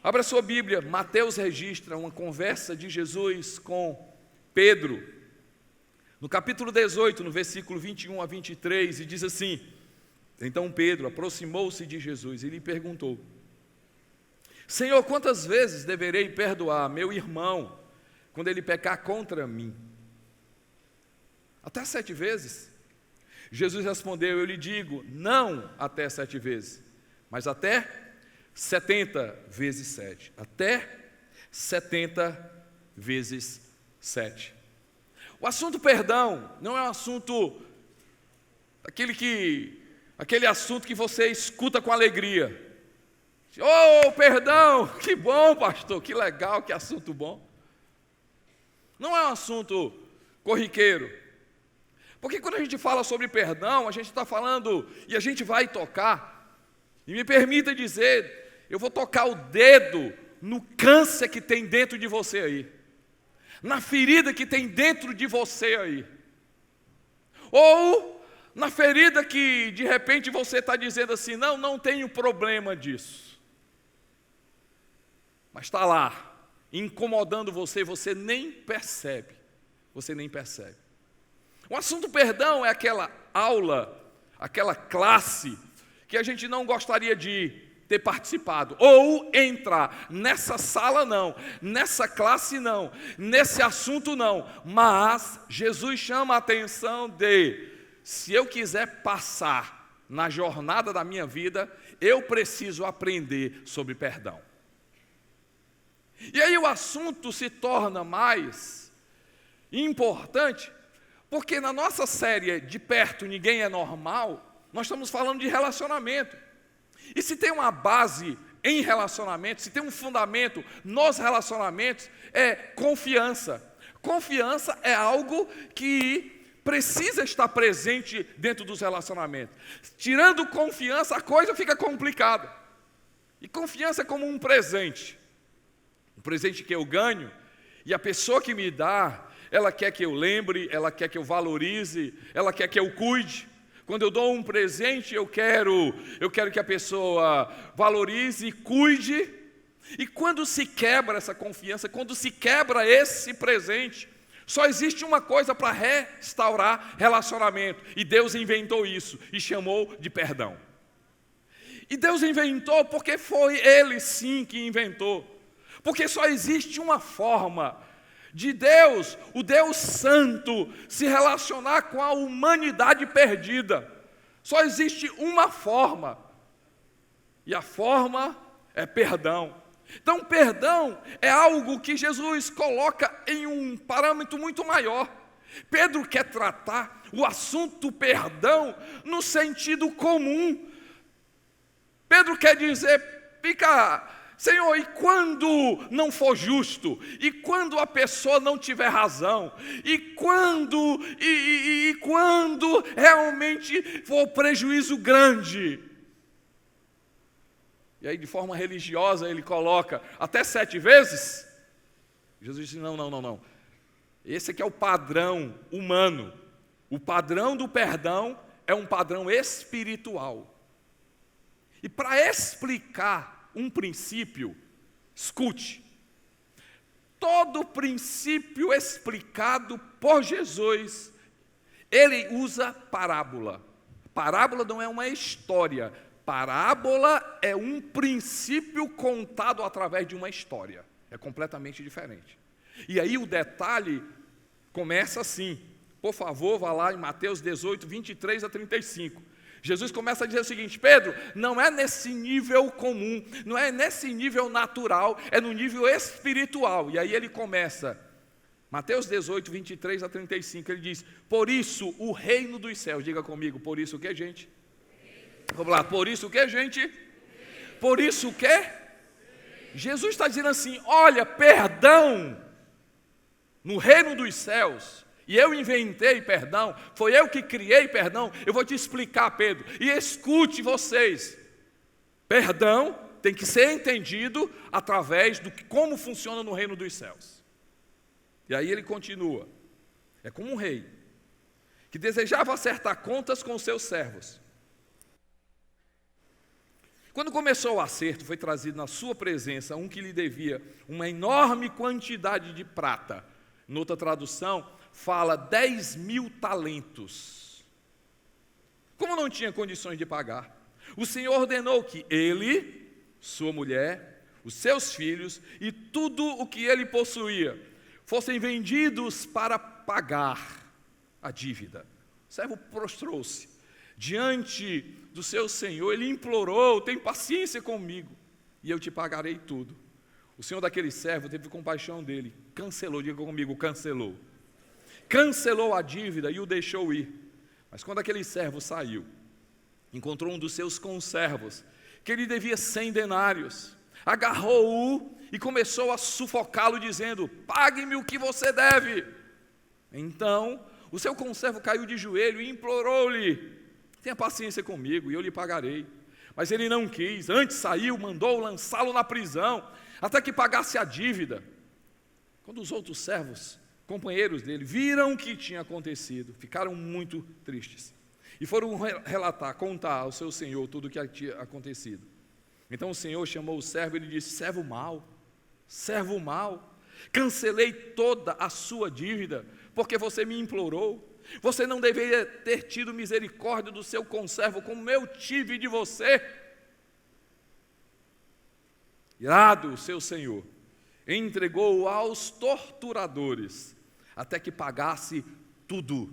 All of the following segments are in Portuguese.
Abra sua Bíblia, Mateus registra uma conversa de Jesus com Pedro, no capítulo 18, no versículo 21 a 23, e diz assim: então Pedro aproximou-se de Jesus e lhe perguntou: Senhor, quantas vezes deverei perdoar meu irmão quando ele pecar contra mim? Até 7 vezes? Jesus respondeu: eu lhe digo, não até 7 vezes, mas até 70 vezes 7. Até 70 vezes 7. O assunto perdão não é um assunto, aquele assunto que você escuta com alegria. Oh, perdão, que bom, pastor, que legal, que assunto bom. Não é um assunto corriqueiro. Porque quando a gente fala sobre perdão, a gente está falando, e a gente vai tocar, e me permita dizer, eu vou tocar o dedo no câncer que tem dentro de você aí, na ferida que tem dentro de você aí, ou na ferida que de repente você está dizendo assim, não tenho problema disso, mas está lá, incomodando você, você nem percebe. O assunto perdão é aquela aula, aquela classe que a gente não gostaria de ter participado, ou entrar nessa sala não, nessa classe não, nesse assunto não, mas Jesus chama a atenção de, se eu quiser passar na jornada da minha vida, eu preciso aprender sobre perdão. E aí o assunto se torna mais importante, porque na nossa série De Perto Ninguém é Normal, nós estamos falando de relacionamento. E se tem uma base em relacionamento, se tem um fundamento nos relacionamentos, é confiança. Confiança é algo que precisa estar presente dentro dos relacionamentos. Tirando confiança, a coisa fica complicada. E confiança é como um presente que eu ganho, e a pessoa que me dá, ela quer que eu lembre, ela quer que eu valorize, ela quer que eu cuide. Quando eu dou um presente, eu quero que a pessoa valorize e cuide. E quando se quebra essa confiança, quando se quebra esse presente, só existe uma coisa para restaurar relacionamento. E Deus inventou isso e chamou de perdão. E Deus inventou porque foi Ele sim que inventou. Porque só existe uma forma de Deus, o Deus Santo, se relacionar com a humanidade perdida. Só existe uma forma, e a forma é perdão. Então, perdão é algo que Jesus coloca em um parâmetro muito maior. Pedro quer tratar o assunto perdão no sentido comum. Pedro quer dizer, Senhor, e quando não for justo? E quando a pessoa não tiver razão? E quando realmente for prejuízo grande? E aí, de forma religiosa, ele coloca até 7 vezes. Jesus disse, não. Esse aqui é o padrão humano. O padrão do perdão é um padrão espiritual. E para explicar um princípio, escute, todo princípio explicado por Jesus, ele usa parábola. Parábola não é uma história, parábola é um princípio contado através de uma história. É completamente diferente. E aí o detalhe começa assim. Por favor, vá lá em Mateus 18, 23 a 35. Jesus começa a dizer o seguinte: Pedro, não é nesse nível comum, não é nesse nível natural, é no nível espiritual. E aí ele começa, Mateus 18, 23 a 35, ele diz: por isso o reino dos céus, diga comigo, por isso o que, gente? Vamos lá, por isso o que, gente? Por isso o que? Jesus está dizendo assim: olha, perdão no reino dos céus. E eu inventei perdão, foi eu que criei perdão. Eu vou te explicar, Pedro, e escute vocês. Perdão tem que ser entendido através do que, como funciona no reino dos céus. E aí ele continua. É como um rei que desejava acertar contas com os seus servos. Quando começou o acerto, foi trazido na sua presença um que lhe devia uma enorme quantidade de prata. Noutra tradução, fala 10.000 talentos. Como não tinha condições de pagar, o Senhor ordenou que ele, sua mulher, os seus filhos e tudo o que ele possuía fossem vendidos para pagar a dívida. O servo prostrou-se diante do seu senhor, ele implorou: tem paciência comigo e eu te pagarei tudo. O senhor daquele servo teve compaixão dele, cancelou, diga comigo, cancelou a dívida e o deixou ir. Mas quando aquele servo saiu, encontrou um dos seus conservos, que ele devia 100 denários, agarrou-o e começou a sufocá-lo, dizendo: pague-me o que você deve. Então, o seu conservo caiu de joelho e implorou-lhe: tenha paciência comigo e eu lhe pagarei. Mas ele não quis, antes saiu, mandou lançá-lo na prisão, até que pagasse a dívida. Quando os outros servos, companheiros dele, viram o que tinha acontecido, ficaram muito tristes e foram contar ao seu senhor tudo o que tinha acontecido. Então o senhor chamou o servo e lhe disse: servo mau, cancelei toda a sua dívida, porque você me implorou. Você não deveria ter tido misericórdia do seu conservo como eu tive de você. Irado, seu senhor entregou-o aos torturadores, até que pagasse tudo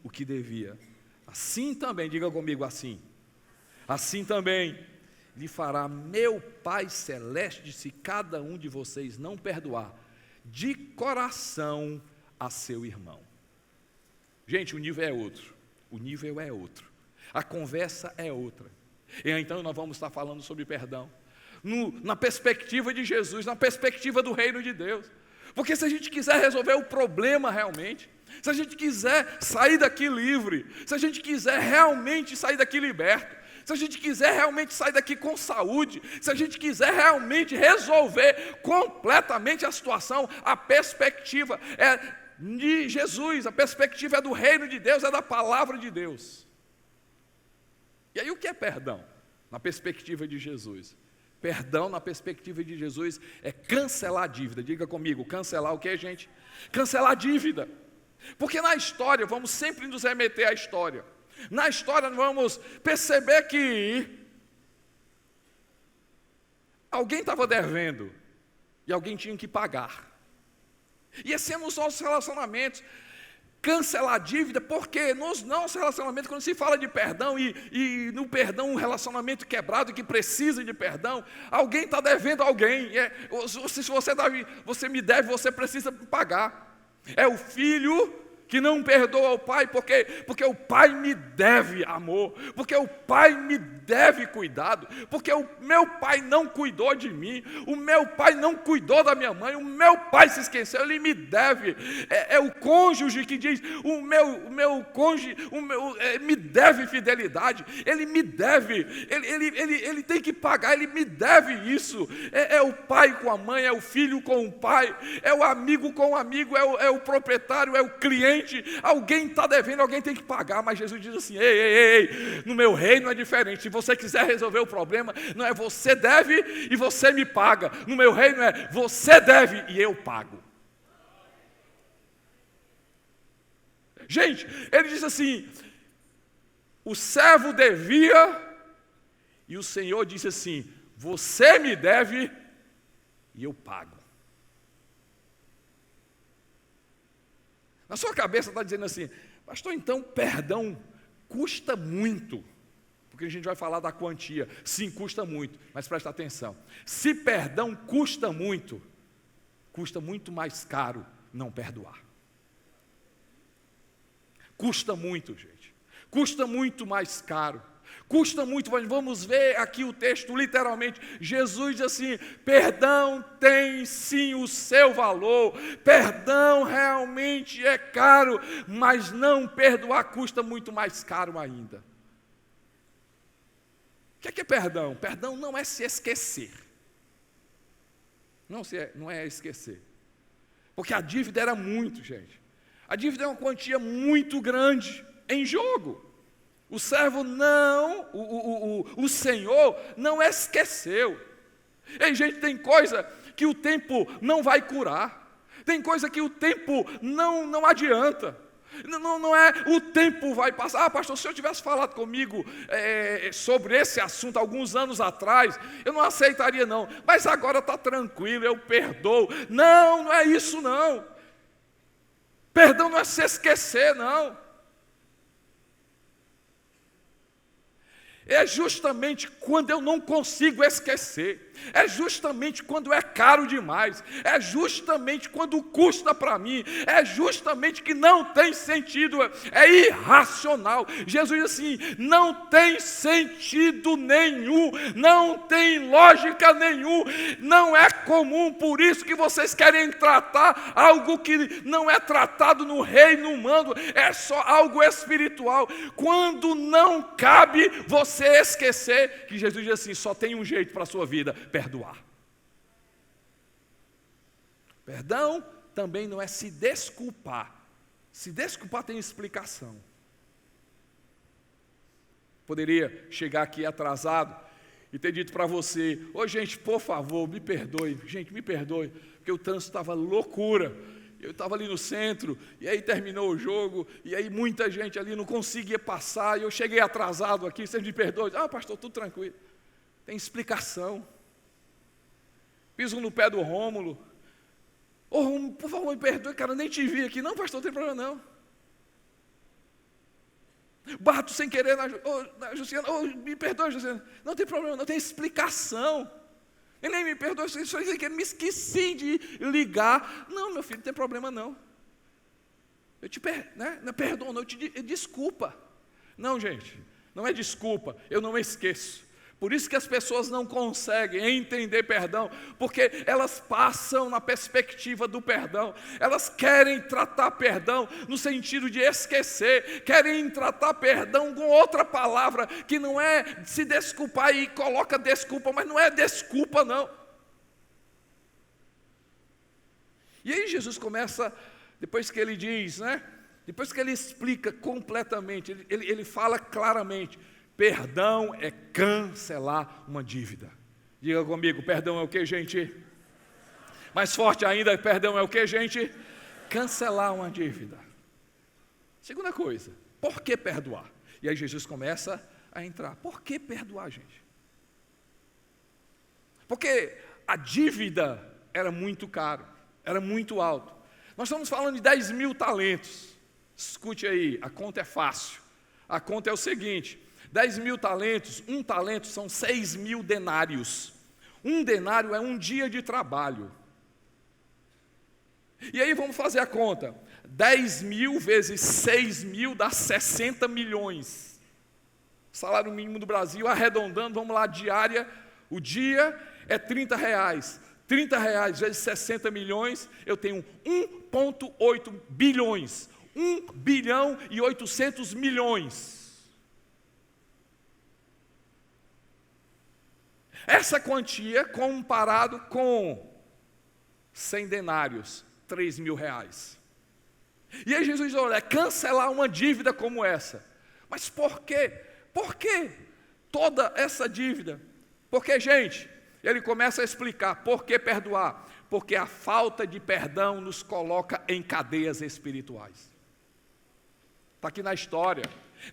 o que devia. Assim também, diga comigo, assim também lhe fará meu Pai Celeste, se cada um de vocês não perdoar de coração a seu irmão. Gente, o nível é outro, a conversa é outra. E então nós vamos estar falando sobre perdão, na perspectiva de Jesus, na perspectiva do reino de Deus. Porque se a gente quiser resolver o problema realmente, se a gente quiser sair daqui livre, se a gente quiser realmente sair daqui liberto, se a gente quiser realmente sair daqui com saúde, se a gente quiser realmente resolver completamente a situação, a perspectiva é de Jesus, a perspectiva é do reino de Deus, é da palavra de Deus. E aí o que é perdão? Na perspectiva de Jesus. Perdão na perspectiva de Jesus é cancelar a dívida. Diga comigo, cancelar o que, gente? Cancelar a dívida. Porque na história, vamos sempre nos remeter à história. Na história nós vamos perceber que alguém estava devendo e alguém tinha que pagar. E assim é nos nossos relacionamentos. Cancelar a dívida, porque nos nossos relacionamentos, quando se fala de perdão e no perdão um relacionamento quebrado que precisa de perdão, alguém está devendo a alguém. Se você me deve, você precisa pagar. É o filho que não perdoa o pai, porque o pai me deve amor, porque o pai me deve cuidado, porque o meu pai não cuidou de mim, o meu pai não cuidou da minha mãe, o meu pai se esqueceu, ele me deve. É o cônjuge que diz: o meu cônjuge me deve fidelidade, ele me deve, ele tem que pagar, ele me deve isso. É o pai com a mãe, é o filho com o pai, é o amigo com o amigo, é o proprietário, é o cliente. Alguém está devendo, alguém tem que pagar. Mas Jesus diz assim: ei, no meu reino é diferente. Se você quiser resolver o problema, não é você deve e você me paga. No meu reino é você deve e eu pago. Gente, ele diz assim: o servo devia e o Senhor disse assim: você me deve e e eu pago. Na sua cabeça está dizendo assim, pastor, então perdão custa muito. Porque a gente vai falar da quantia. Sim, custa muito, mas presta atenção. Se perdão custa muito mais caro não perdoar. Custa muito, gente. Custa muito mais caro. Custa muito, vamos ver aqui o texto, literalmente, Jesus diz assim, perdão tem sim o seu valor, perdão realmente é caro, mas não perdoar custa muito mais caro ainda. O que é perdão? Perdão não é se esquecer, não é esquecer, porque a dívida era muito, gente, a dívida é uma quantia muito grande em jogo. O servo não, o Senhor não esqueceu. Ei, gente, tem coisa que o tempo não vai curar. Tem coisa que o tempo não adianta. Não é o tempo vai passar. Ah, pastor, se o senhor tivesse falado comigo sobre esse assunto alguns anos atrás, eu não aceitaria não. Mas agora está tranquilo, eu perdoo. Não é isso não. Perdão não é se esquecer, não. É justamente quando eu não consigo esquecer, é justamente quando é caro demais, é justamente quando custa para mim, é justamente que não tem sentido, é irracional. Jesus diz assim, não tem sentido nenhum, não tem lógica nenhum, não é comum, por isso que vocês querem tratar algo que não é tratado no reino humano, é só algo espiritual, quando não cabe você esquecer que Jesus diz assim, só tem um jeito para a sua vida, perdoar. Perdão também não é se desculpar. Se desculpar tem explicação. Poderia chegar aqui atrasado e ter dito para você, ô gente, por favor, me perdoe, gente, me perdoe, porque o trânsito estava loucura. Eu estava ali no centro, e aí terminou o jogo, e aí muita gente ali não conseguia passar, e eu cheguei atrasado aqui, vocês me perdoem. Ah, pastor, tudo tranquilo. Tem explicação. Piso no pé do Rômulo. Ô, Rômulo, por favor, me perdoe, cara, eu nem te vi aqui. Não, pastor, não tem problema não. Bato sem querer na Jussiana. Ô, me perdoe, Jussiana. Não tem problema não, tem explicação. Ele nem me perdoa, só dizer que eu me esqueci de ligar. Não, meu filho, não tem problema não. Eu te perdoo, não, eu te desculpa. Não, gente, não é desculpa, eu não esqueço. Por isso que as pessoas não conseguem entender perdão, porque elas passam na perspectiva do perdão, elas querem tratar perdão no sentido de esquecer, querem tratar perdão com outra palavra, que não é se desculpar e coloca desculpa, mas não é desculpa não. E aí Jesus começa, depois que ele diz, depois que ele explica completamente, ele fala claramente, perdão é cancelar uma dívida. Diga comigo, perdão é o que, gente? Mais forte ainda, perdão é o que, gente? Cancelar uma dívida. Segunda coisa, por que perdoar? E aí Jesus começa a entrar. Por que perdoar, gente? Porque a dívida era muito cara, era muito alto. Nós estamos falando de 10 mil talentos. Escute aí, a conta é fácil. A conta é o seguinte, 10 mil talentos, um talento são 6 mil denários. Um denário é um dia de trabalho. E aí vamos fazer a conta. 10 mil vezes 6 mil dá 60 milhões. Salário mínimo do Brasil, arredondando, vamos lá, diária, o dia é R$30. 30 reais vezes 60 milhões, eu tenho 1,8 bilhões. 1 bilhão e 800 milhões. Essa quantia comparado com 100 denários, 3 mil reais. E aí Jesus diz, olha, é cancelar uma dívida como essa. Mas por quê? Por que toda essa dívida? Porque, gente, ele começa a explicar por que perdoar. Porque a falta de perdão nos coloca em cadeias espirituais. Está aqui na história.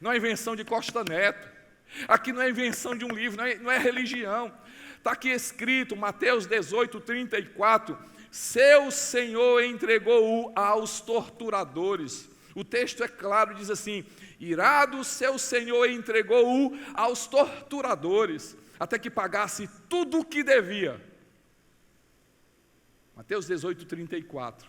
Não é invenção de Costa Neto. Aqui não é invenção de um livro, não é religião. Está aqui escrito, Mateus 18:34, seu Senhor entregou-o aos torturadores. O texto é claro, diz assim: irado seu Senhor entregou-o aos torturadores, até que pagasse tudo o que devia. Mateus 18:34.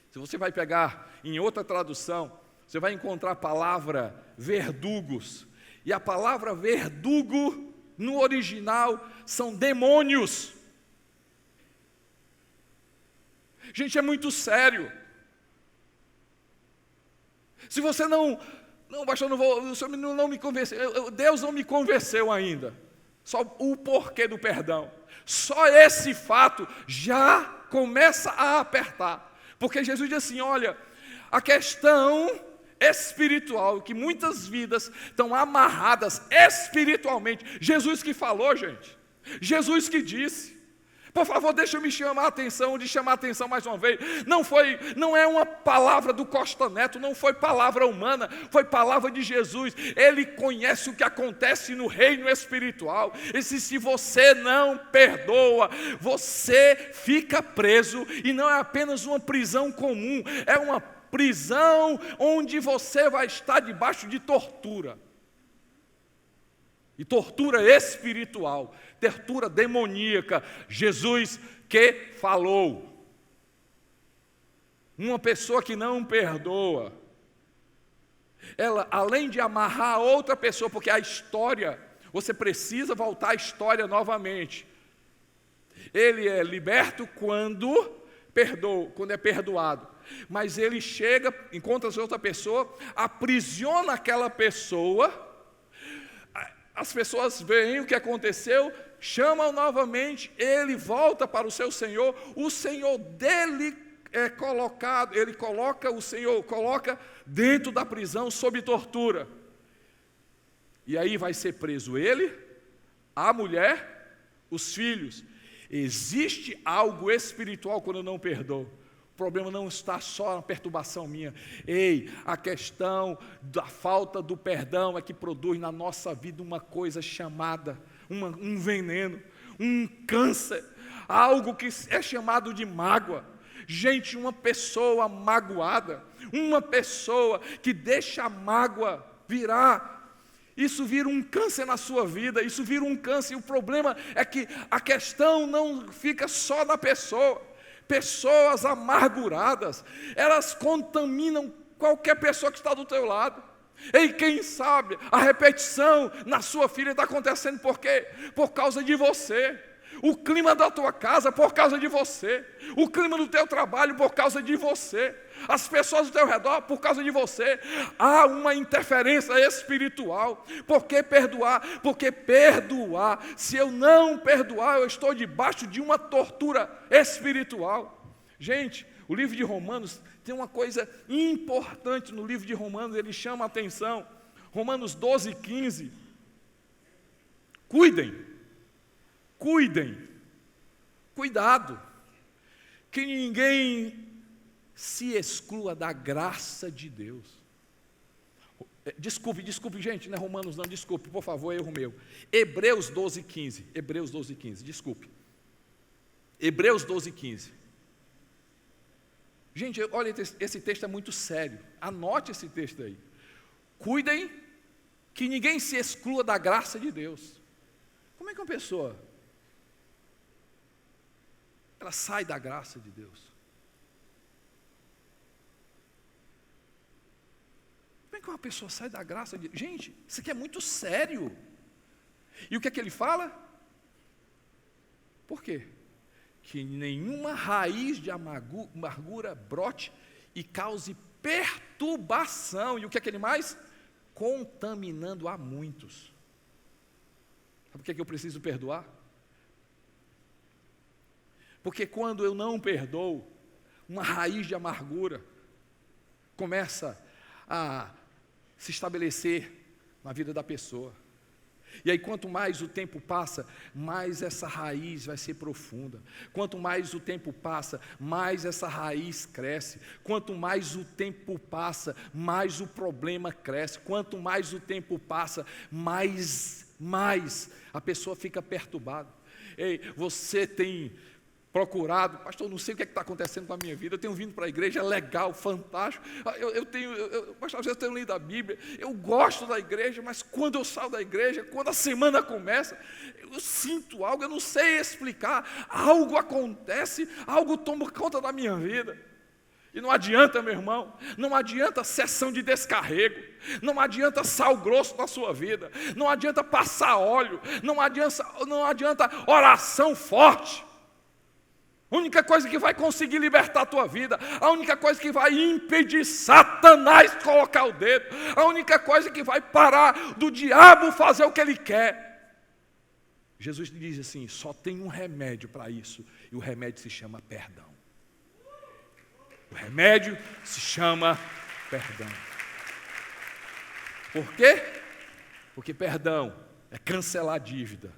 Se você vai pegar em outra tradução, você vai encontrar a palavra verdugos. E a palavra verdugo, no original, são demônios. Gente, é muito sério. Se você pastor, o senhor não me convenceu, Deus não me convenceu ainda. Só o porquê do perdão. Só esse fato já começa a apertar. Porque Jesus diz assim, olha, a questão espiritual, que muitas vidas estão amarradas espiritualmente. Jesus que falou, gente. Jesus que disse. Por favor, deixa eu me chamar a atenção mais uma vez. Não é uma palavra do Costa Neto, não foi palavra humana, foi palavra de Jesus. Ele conhece o que acontece no reino espiritual. E se você não perdoa, você fica preso, e não é apenas uma prisão comum, é uma prisão onde você vai estar debaixo de tortura. E tortura espiritual, tortura demoníaca. Jesus que falou. Uma pessoa que não perdoa, ela, além de amarrar a outra pessoa, porque a história, você precisa voltar à história novamente. Ele é liberto quando é perdoado. Mas ele chega, encontra outra pessoa, aprisiona aquela pessoa. As pessoas veem o que aconteceu, chamam novamente, ele volta para o seu Senhor, o Senhor dele é colocado, o Senhor coloca dentro da prisão sob tortura. E aí vai ser preso ele, a mulher, os filhos. Existe algo espiritual quando eu não perdoo. O problema não está só na perturbação minha. A questão da falta do perdão é que produz na nossa vida uma coisa chamada, um veneno, um câncer, algo que é chamado de mágoa. Gente, uma pessoa magoada, uma pessoa que deixa a mágoa virar, isso vira um câncer na sua vida, isso vira um câncer. E o problema é que a questão não fica só na pessoa. Pessoas amarguradas, elas contaminam qualquer pessoa que está do teu lado. E quem sabe a repetição na sua filha está acontecendo por quê? Por causa de você. O clima da tua casa por causa de você. O clima do teu trabalho por causa de você. As pessoas do teu redor por causa de você. Há uma interferência espiritual. Por que perdoar? Porque perdoar, se eu não perdoar, eu estou debaixo de uma tortura espiritual. Gente, o livro de Romanos tem uma coisa importante no livro de Romanos, ele chama a atenção. Romanos 12:15. Cuidado, que ninguém se exclua da graça de Deus. Desculpe, gente, não é Romanos não, desculpe, por favor, erro meu. Hebreus 12:15, desculpe. Hebreus 12:15. Gente, olha, esse texto é muito sério, anote esse texto aí. Cuidem que ninguém se exclua da graça de Deus. Como é que uma pessoa, ela sai da graça de Deus? Como é que uma pessoa sai da graça de Deus? Gente, isso aqui é muito sério. E o que é que ele fala? Por quê? Que nenhuma raiz de amargura brote e cause perturbação. E o que é que ele mais? Contaminando a muitos. Sabe por que é que eu preciso perdoar? Porque quando eu não perdoo, uma raiz de amargura começa a se estabelecer na vida da pessoa. E aí, quanto mais o tempo passa, mais essa raiz vai ser profunda. Quanto mais o tempo passa, mais essa raiz cresce. Quanto mais o tempo passa, mais o problema cresce. Quanto mais o tempo passa, mais a pessoa fica perturbada. Ei, você tem procurado, pastor, não sei o que está acontecendo com a minha vida, eu tenho vindo para a igreja, é legal, fantástico, pastor, às vezes eu tenho lido a Bíblia, eu gosto da igreja, mas quando eu saio da igreja, quando a semana começa, eu sinto algo, eu não sei explicar, algo acontece, algo toma conta da minha vida. E não adianta, meu irmão, não adianta sessão de descarrego, não adianta sal grosso na sua vida, não adianta passar óleo, não adianta oração forte. A única coisa que vai conseguir libertar a tua vida, a única coisa que vai impedir Satanás colocar o dedo, a única coisa que vai parar do diabo fazer o que ele quer. Jesus diz assim, só tem um remédio para isso, e o remédio se chama perdão. O remédio se chama perdão. Por quê? Porque perdão é cancelar a dívida.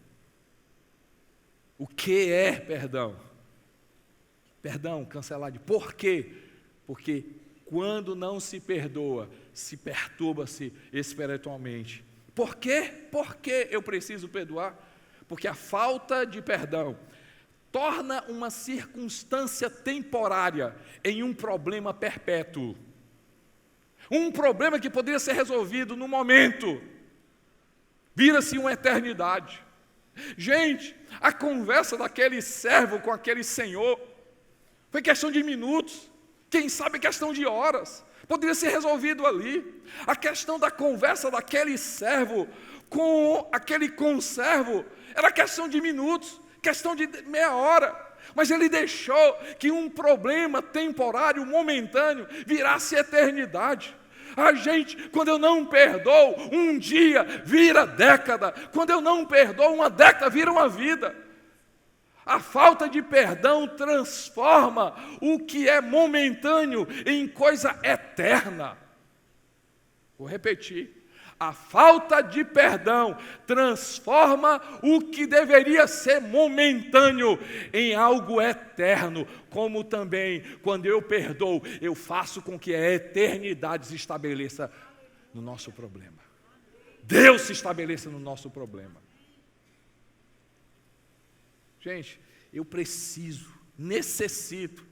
O que é perdão? Perdão, cancelar a dívida. Por quê? Porque quando não se perdoa, se perturba-se espiritualmente. Por quê? Por que eu preciso perdoar? Porque a falta de perdão torna uma circunstância temporária em um problema perpétuo. Um problema que poderia ser resolvido no momento, vira-se uma eternidade. Gente, a conversa daquele servo com aquele senhor foi questão de minutos, quem sabe questão de horas, poderia ser resolvido ali. A questão da conversa daquele servo com aquele conservo era questão de minutos, questão de meia hora, mas ele deixou que um problema temporário, momentâneo, virasse eternidade. Gente, quando eu não perdoo, um dia vira década, quando eu não perdoo, uma década vira uma vida. A falta de perdão transforma o que é momentâneo em coisa eterna. Vou repetir. A falta de perdão transforma o que deveria ser momentâneo em algo eterno. Como também, quando eu perdoo, eu faço com que a eternidade se estabeleça no nosso problema. Deus se estabeleça no nosso problema. Gente, eu preciso, necessito.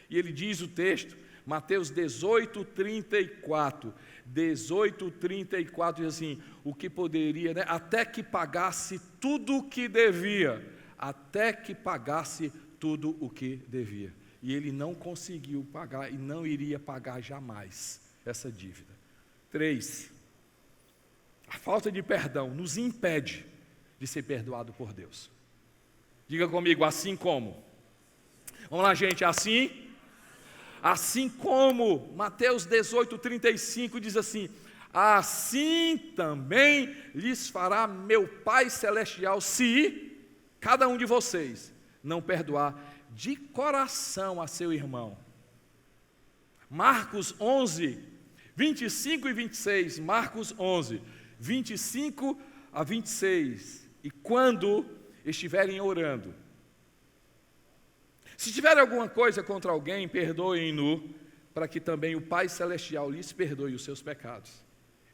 E ele diz o texto, Mateus 18:34. 18:34 diz assim, o que poderia, até que pagasse tudo o que devia. Até que pagasse tudo o que devia. E ele não conseguiu pagar e não iria pagar jamais essa dívida. 3. A falta de perdão nos impede de ser perdoado por Deus. Diga comigo, assim como. Vamos lá, gente, assim como Mateus 18:35 diz assim, assim também lhes fará meu Pai Celestial, se cada um de vocês não perdoar de coração a seu irmão. Marcos 11, 25 e 26, Marcos 11, 25 a 26, e quando estiverem orando, se tiver alguma coisa contra alguém, perdoem-no, para que também o Pai Celestial lhes perdoe os seus pecados.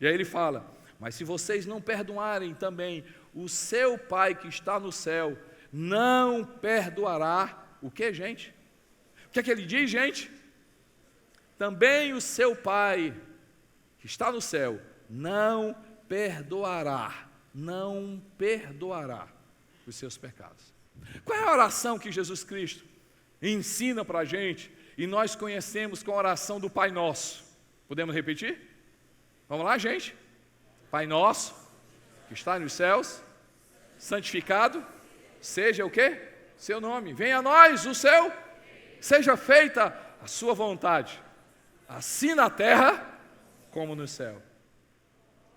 E aí ele fala, mas se vocês não perdoarem também, o seu Pai que está no céu não perdoará, o que, gente? O que é que ele diz, gente? Também o seu Pai que está no céu não perdoará os seus pecados. Qual é a oração que Jesus Cristo ensina para a gente e nós conhecemos com a oração do Pai Nosso? Podemos repetir? Vamos lá, gente? Pai Nosso, que está nos céus, santificado seja o quê? Seu nome. Venha a nós o seu, seja feita a sua vontade, assim na terra como no céu.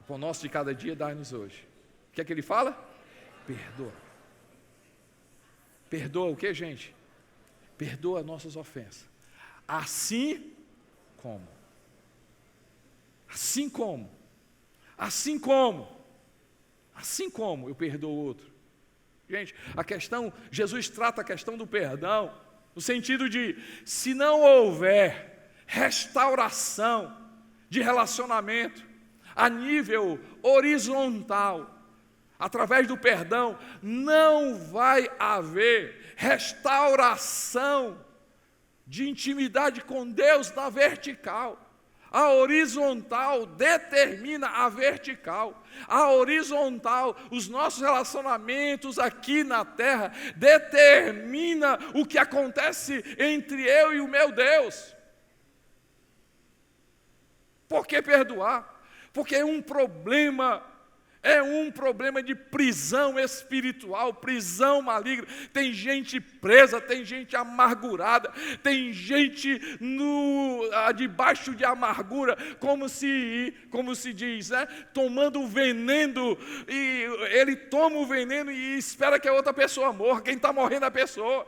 O pão nosso de cada dia dai-nos hoje. O que é que ele fala? Perdoa. Perdoa o que, gente? Perdoa nossas ofensas. Assim como eu perdoo o outro. Gente, Jesus trata a questão do perdão, no sentido de, se não houver restauração de relacionamento, a nível horizontal, através do perdão, não vai haver restauração de intimidade com Deus na vertical. A horizontal determina a vertical. A horizontal, os nossos relacionamentos aqui na terra, determina o que acontece entre eu e o meu Deus. Por que perdoar? Porque é um problema de prisão espiritual, prisão maligna. Tem gente presa, tem gente amargurada, tem gente debaixo de amargura, como se diz, né? Tomando o veneno, e ele toma o veneno e espera que a outra pessoa morra. Quem está morrendo é a pessoa.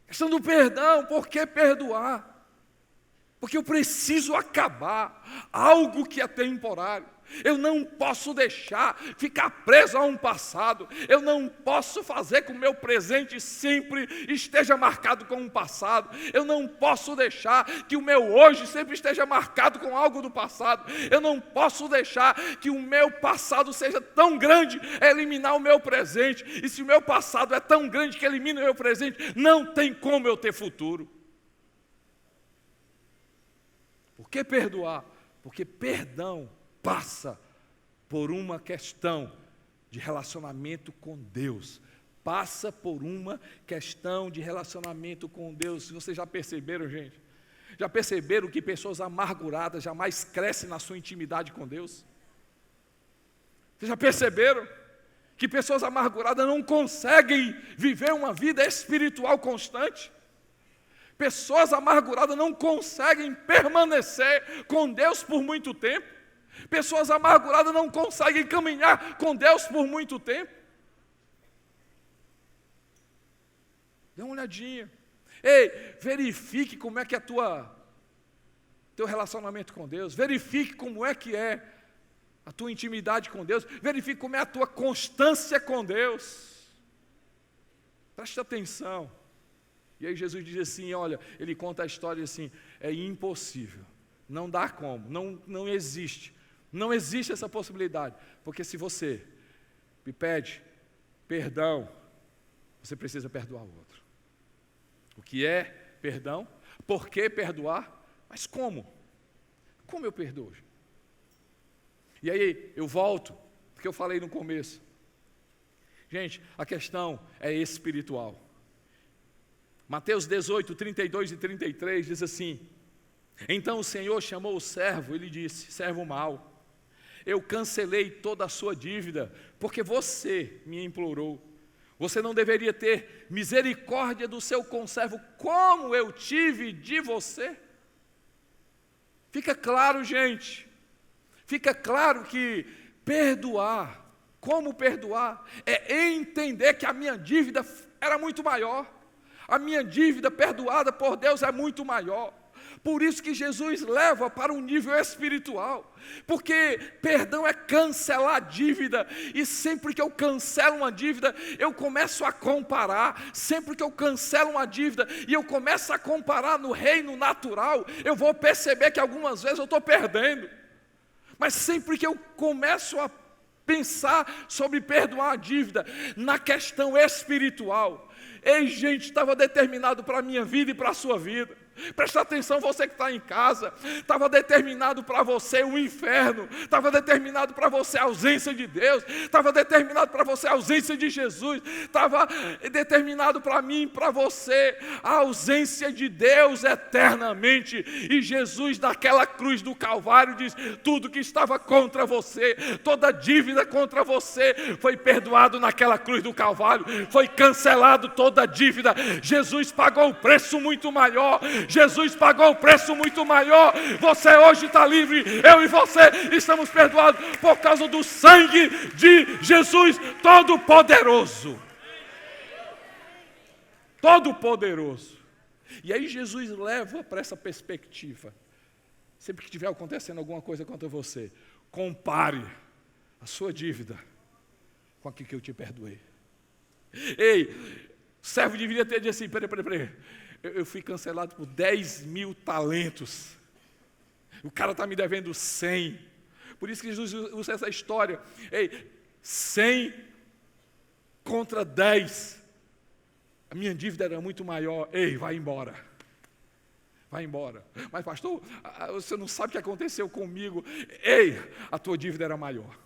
Questão do perdão, por que perdoar? Porque eu preciso acabar algo que é temporário. Eu não posso deixar ficar preso a um passado. Eu não posso fazer com que o meu presente sempre esteja marcado com um passado. Eu não posso deixar que o meu hoje sempre esteja marcado com algo do passado. Eu não posso deixar que o meu passado seja tão grande a eliminar o meu presente. E se o meu passado é tão grande que elimina o meu presente, não tem como eu ter futuro. Por que perdoar? Porque perdão passa por uma questão de relacionamento com Deus. Passa por uma questão de relacionamento com Deus. Vocês já perceberam, gente? Já perceberam que pessoas amarguradas jamais crescem na sua intimidade com Deus? Vocês já perceberam que pessoas amarguradas não conseguem viver uma vida espiritual constante? Pessoas amarguradas não conseguem permanecer com Deus por muito tempo. Pessoas amarguradas não conseguem caminhar com Deus por muito tempo. Dê uma olhadinha. Ei, verifique como é que é teu relacionamento com Deus. Verifique como é que é a tua intimidade com Deus. Verifique como é a tua constância com Deus. Preste atenção. E aí Jesus diz assim, olha, ele conta a história assim, é impossível, não dá como, não existe essa possibilidade, porque se você me pede perdão, você precisa perdoar o outro. O que é perdão? Por que perdoar? Mas como? Como eu perdoo? E aí eu volto, porque eu falei no começo. Gente, a questão é espiritual. Mateus 18, 32 e 33 diz assim: então o Senhor chamou o servo e lhe disse, servo mau, eu cancelei toda a sua dívida, porque você me implorou. Você não deveria ter misericórdia do seu conservo, como eu tive de você? Fica claro, gente, fica claro que perdoar, como perdoar, é entender que a minha dívida era muito maior. A minha dívida perdoada por Deus é muito maior. Por isso que Jesus leva para um nível espiritual. Porque perdão é cancelar a dívida. E sempre que eu cancelo uma dívida, eu começo a comparar. Sempre que eu cancelo uma dívida e eu começo a comparar no reino natural, eu vou perceber que algumas vezes eu estou perdendo. Mas sempre que eu começo a pensar sobre perdoar a dívida na questão espiritual, ei, gente, estava determinado para a minha vida e para a sua vida. Presta atenção, você que está em casa, estava determinado para você o inferno, estava determinado para você a ausência de Deus, estava determinado para você a ausência de Jesus, estava determinado para mim e para você a ausência de Deus eternamente. E Jesus naquela cruz do Calvário diz, tudo que estava contra você, toda dívida contra você, foi perdoado naquela cruz do Calvário, foi cancelado toda dívida. Jesus pagou o preço muito maior. Jesus pagou o preço muito maior. Você hoje está livre, eu e você estamos perdoados por causa do sangue de Jesus Todo-Poderoso. Todo-Poderoso. E aí Jesus leva para essa perspectiva. Sempre que estiver acontecendo alguma coisa contra você, compare a sua dívida com aquilo que eu te perdoei. Ei, o servo deveria ter dito assim, peraí. Eu fui cancelado por 10.000 talentos. O cara está me devendo 100. Por isso que Jesus usa essa história. Ei, 100 contra 10. A minha dívida era muito maior. Ei, vai embora. Vai embora. Mas pastor, você não sabe o que aconteceu comigo. Ei, a tua dívida era maior.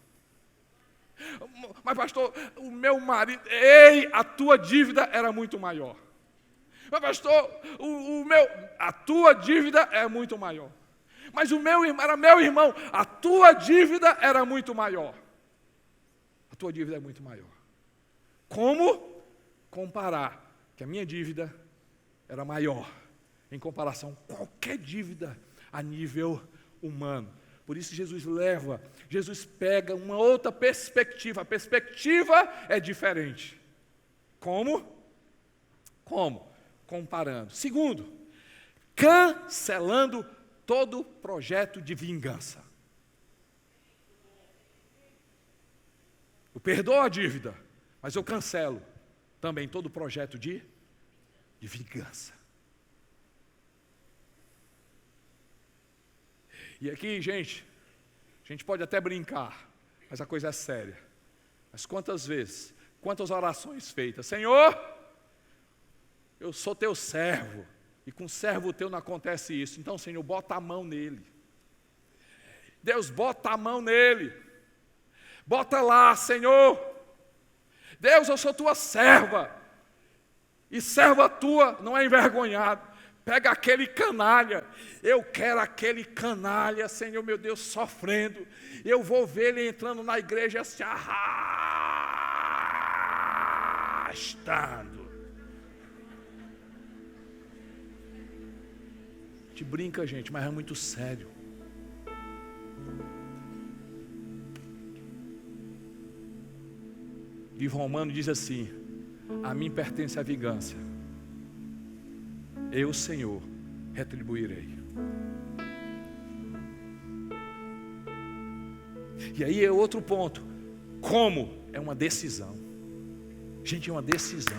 Mas pastor, o meu marido, ei, a tua dívida era muito maior. Mas pastor, a tua dívida é muito maior. Mas o meu irmão, era meu irmão, a tua dívida era muito maior. A tua dívida é muito maior. Como comparar que a minha dívida era maior em comparação a qualquer dívida a nível humano? Por isso Jesus pega uma outra perspectiva. A perspectiva é diferente. Como? Comparando. Segundo, cancelando todo projeto de vingança. Eu perdoo a dívida, mas eu cancelo também todo projeto de vingança. E aqui, gente, a gente pode até brincar, mas a coisa é séria. Mas quantas orações feitas? Senhor, eu sou teu servo, e com servo teu não acontece isso. Então, Senhor, bota a mão nele. Deus, bota a mão nele. Bota lá, Senhor. Deus, eu sou tua serva. E serva tua não é envergonhado. Pega aquele canalha, eu quero aquele canalha, Senhor meu Deus, sofrendo. Eu vou ver ele entrando na igreja se arrastando. Te brinca, gente, mas é muito sério. Livro Romano diz assim: a mim pertence a vingança. Eu, Senhor, retribuirei. E aí é outro ponto. Como? É uma decisão. Gente, é uma decisão.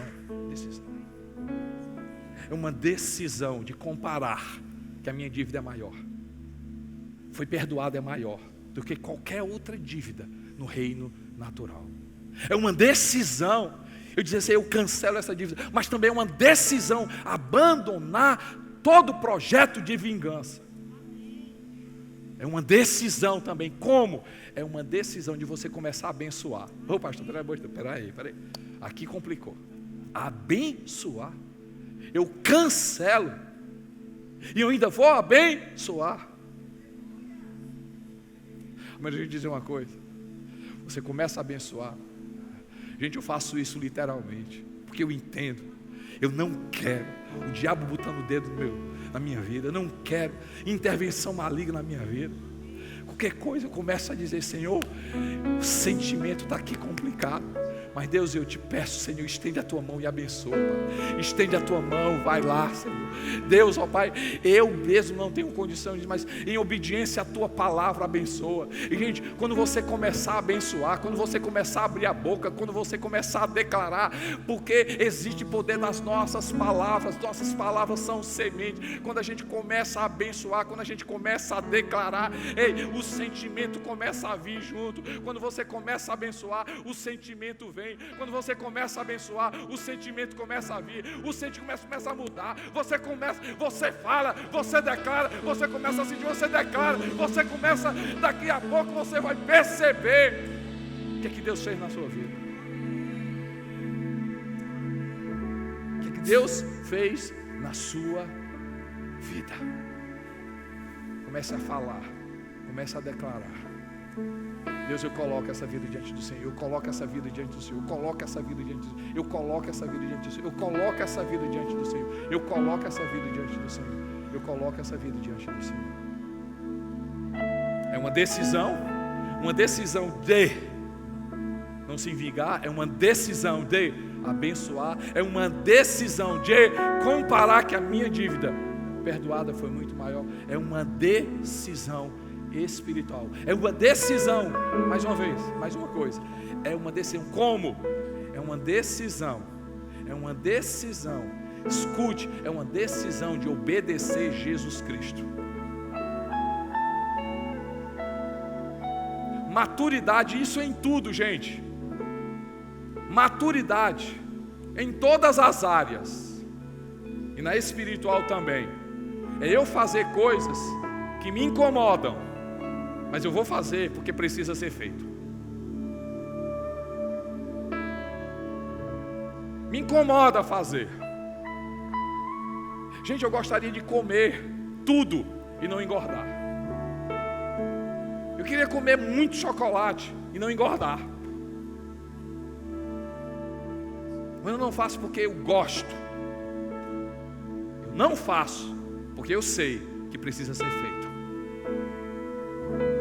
É uma decisão de comparar que a minha dívida é maior. Foi perdoada, é maior do que qualquer outra dívida no reino natural. É uma decisão. Eu dizer assim, eu cancelo essa dívida, mas também é uma decisão abandonar todo projeto de vingança. É uma decisão também. Como? É uma decisão de você começar a abençoar. Ô pastor, peraí. Aqui complicou. Abençoar. Eu cancelo. E eu ainda vou abençoar. Mas deixa eu dizer uma coisa. Você começa a abençoar. Gente, eu faço isso literalmente, porque eu entendo, eu não quero o diabo botando o dedo na minha vida, eu não quero intervenção maligna na minha vida. Qualquer coisa eu começo a dizer, Senhor, o sentimento está aqui complicado, mas Deus, eu te peço, Senhor, estende a tua mão e abençoa, Pai. Estende a tua mão, vai lá, Senhor. Deus, ó Pai, eu mesmo não tenho condição de, mas em obediência à tua palavra, abençoa. E gente, quando você começar a abençoar, quando você começar a abrir a boca, quando você começar a declarar, porque existe poder nas nossas palavras são semente. Quando a gente começa a abençoar, quando a gente começa a declarar, ei, o sentimento começa a vir junto. Quando você começa a abençoar, o sentimento vem. Quando você começa a abençoar, o sentimento começa a vir, o sentimento começa a mudar. Você fala, você declara, você começa a sentir, você declara, você começa, daqui a pouco você vai perceber o que é que Deus fez na sua vida. O que é que Deus fez na sua vida. Comece a falar, comece a declarar. Deus, eu coloco essa vida diante do Senhor. Eu coloco essa vida diante do Senhor. Eu coloco essa vida diante do Senhor. Eu coloco essa vida diante do Senhor. Eu coloco essa vida diante do Senhor. Eu coloco essa vida diante do Senhor. Eu coloco essa vida diante do Senhor. É uma decisão de não se vingar, é uma decisão de abençoar, é uma decisão de comparar que a minha dívida perdoada foi muito maior. É uma decisão espiritual. É uma decisão, mais uma vez, mais uma coisa. É uma decisão. Como? É uma decisão. Escute, é uma decisão de obedecer Jesus Cristo. maturidade, isso em tudo, gente. Maturidade em todas as áreas, e na espiritual também. É eu fazer coisas que me incomodam, mas eu vou fazer porque precisa ser feito. Me incomoda fazer. Gente, eu gostaria de comer tudo e não engordar. Eu queria comer muito chocolate e não engordar. Mas eu não faço porque eu gosto. Eu não faço porque eu sei que precisa ser feito.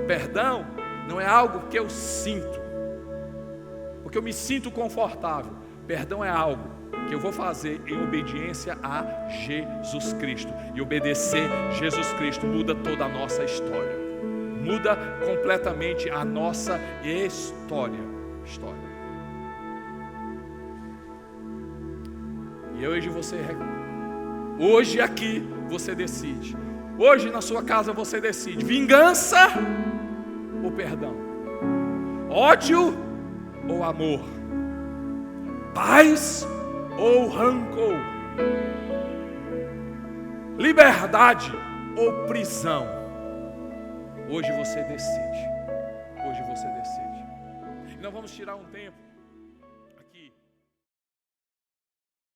Perdão não é algo que eu sinto, porque eu me sinto confortável. Perdão é algo que eu vou fazer em obediência a Jesus Cristo. E obedecer Jesus Cristo muda toda a nossa história. Muda completamente a nossa história. E hoje aqui você decide. Hoje na sua casa você decide: vingança ou perdão? Ódio ou amor? Paz ou rancor? Liberdade ou prisão? Hoje você decide. E nós vamos tirar um tempo